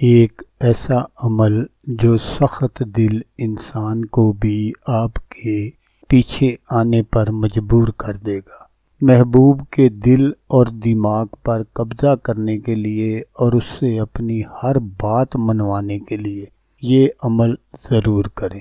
ایک ایسا عمل جو سخت دل انسان کو بھی آپ کے پیچھے آنے پر مجبور کر دے گا۔ محبوب کے دل اور دماغ پر قبضہ کرنے کے لیے اور اس سے اپنی ہر بات منوانے کے لیے یہ عمل ضرور کریں۔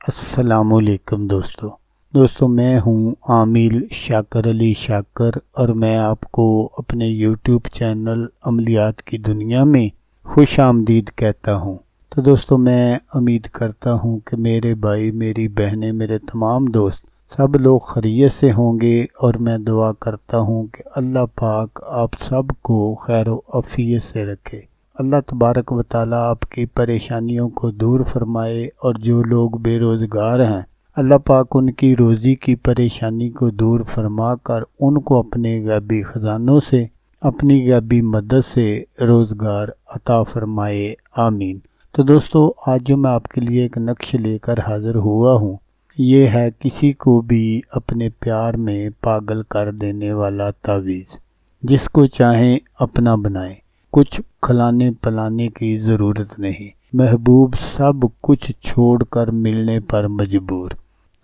السلام علیکم دوستو میں ہوں عامل شاکر علی شاکر اور میں آپ کو اپنے یوٹیوب چینل عملیات کی دنیا میں خوش آمدید کہتا ہوں۔ تو دوستو میں امید کرتا ہوں کہ میرے بھائی، میری بہنیں، میرے تمام دوست سب لوگ خیریت سے ہوں گے، اور میں دعا کرتا ہوں کہ اللہ پاک آپ سب کو خیر و عافیت سے رکھے۔ اللہ تبارک و تعالیٰ آپ کی پریشانیوں کو دور فرمائے، اور جو لوگ بے روزگار ہیں اللہ پاک ان کی روزی کی پریشانی کو دور فرما کر ان کو اپنے غیبی خزانوں سے، اپنی غیبی مدد سے روزگار عطا فرمائے، آمین۔ تو دوستو آج جو میں آپ کے لیے ایک نقش لے کر حاضر ہوا ہوں، یہ ہے کسی کو بھی اپنے پیار میں پاگل کر دینے والا تعویذ۔ جس کو چاہیں اپنا بنائیں، کچھ کھلانے پلانے کی ضرورت نہیں، محبوب سب کچھ چھوڑ کر ملنے پر مجبور۔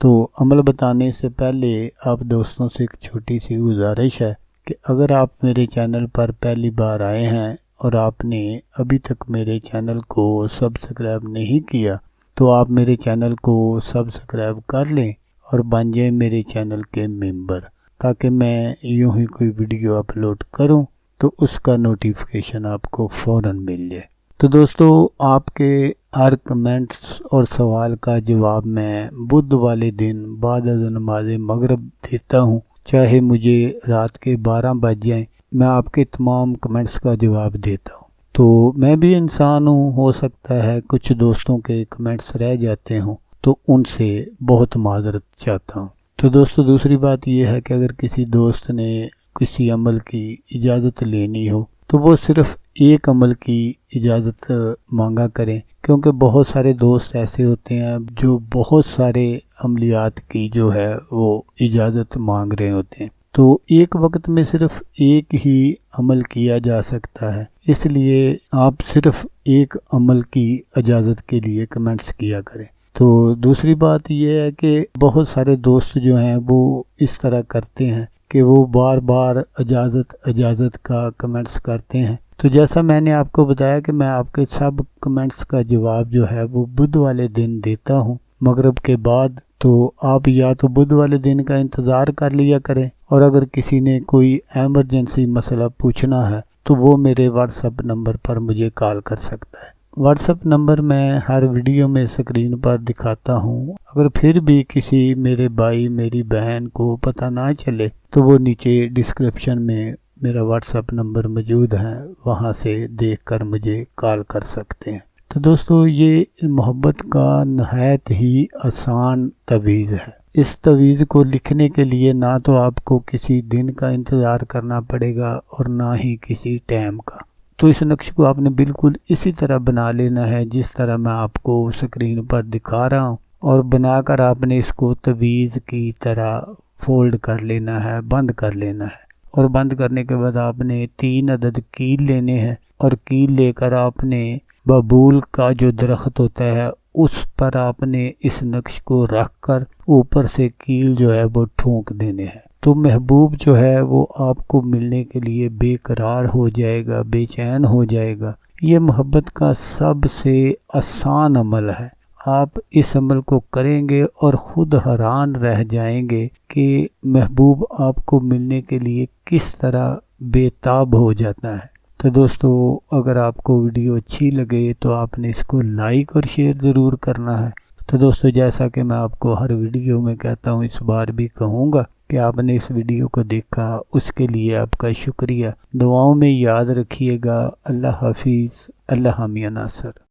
تو عمل بتانے سے پہلے آپ دوستوں سے ایک چھوٹی سی گزارش ہے کہ اگر آپ میرے چینل پر پہلی بار آئے ہیں اور آپ نے ابھی تک میرے چینل کو سبسکرائب نہیں کیا تو آپ میرے چینل کو سبسکرائب کر لیں اور بن جائیں میرے چینل کے ممبر، تاکہ میں یوں ہی کوئی ویڈیو اپلوڈ کروں تو اس کا نوٹیفیکیشن آپ کو فوراً مل جائے۔ تو دوستو آپ کے ہر کمنٹس اور سوال کا جواب میں بدھ والے دن بعد از نماز مغرب دیتا ہوں، چاہے مجھے رات کے 12 بج جائیں، میں آپ کے تمام کمنٹس کا جواب دیتا ہوں۔ تو میں بھی انسان ہوں، ہو سکتا ہے کچھ دوستوں کے کمنٹس رہ جاتے ہوں، تو ان سے بہت معذرت چاہتا ہوں۔ تو دوستو دوسری بات یہ ہے کہ اگر کسی دوست نے کسی عمل کی اجازت لینی ہو تو وہ صرف ایک عمل کی اجازت مانگا کریں، کیونکہ بہت سارے دوست ایسے ہوتے ہیں جو بہت سارے عملیات کی جو ہے وہ اجازت مانگ رہے ہوتے ہیں۔ تو ایک وقت میں صرف ایک ہی عمل کیا جا سکتا ہے، اس لیے آپ صرف ایک عمل کی اجازت کے لیے کمنٹس کیا کریں۔ تو دوسری بات یہ ہے کہ بہت سارے دوست جو ہیں وہ اس طرح کرتے ہیں کہ وہ بار بار اجازت کا کمنٹس کرتے ہیں۔ تو جیسا میں نے آپ کو بتایا کہ میں آپ کے سب کمنٹس کا جواب جو ہے وہ بدھ والے دن دیتا ہوں مغرب کے بعد، تو آپ یا تو بدھ والے دن کا انتظار کر لیا کریں، اور اگر کسی نے کوئی ایمرجنسی مسئلہ پوچھنا ہے تو وہ میرے واٹس ایپ نمبر پر مجھے کال کر سکتا ہے۔ واٹس ایپ نمبر میں ہر ویڈیو میں اسکرین پر دکھاتا ہوں، اگر پھر بھی کسی میرے بھائی میری بہن کو پتہ نہ چلے تو وہ نیچے ڈسکرپشن میں میرا واٹس ایپ نمبر موجود ہے، وہاں سے دیکھ کر مجھے کال کر سکتے ہیں۔ تو دوستو یہ محبت کا نہایت ہی آسان تعویذ ہے۔ اس تعویذ کو لکھنے کے لیے نہ تو آپ کو کسی دن کا انتظار کرنا پڑے گا اور نہ ہی کسی ٹائم کا۔ تو اس نقش کو آپ نے بالکل اسی طرح بنا لینا ہے جس طرح میں آپ کو اسکرین پر دکھا رہا ہوں، اور بنا کر آپ نے اس کو تعویذ کی طرح فولڈ کر لینا ہے، بند کر لینا ہے، اور بند کرنے کے بعد آپ نے 3 عدد کیل لینے ہیں، اور کیل لے کر آپ نے ببول کا جو درخت ہوتا ہے اس پر آپ نے اس نقش کو رکھ کر اوپر سے کیل جو ہے وہ ٹھونک دینے ہیں۔ تو محبوب جو ہے وہ آپ کو ملنے کے لیے بے قرار ہو جائے گا، بے چین ہو جائے گا۔ یہ محبت کا سب سے آسان عمل ہے۔ آپ اس عمل کو کریں گے اور خود حیران رہ جائیں گے کہ محبوب آپ کو ملنے کے لیے کس طرح بے تاب ہو جاتا ہے۔ تو دوستو اگر آپ کو ویڈیو اچھی لگے تو آپ نے اس کو لائک اور شیئر ضرور کرنا ہے۔ تو دوستو جیسا کہ میں آپ کو ہر ویڈیو میں کہتا ہوں، اس بار بھی کہوں گا کہ آپ نے اس ویڈیو کو دیکھا، اس کے لیے آپ کا شکریہ۔ دعاؤں میں یاد رکھیے گا۔ اللہ حافظ، اللہ حامی ناصر۔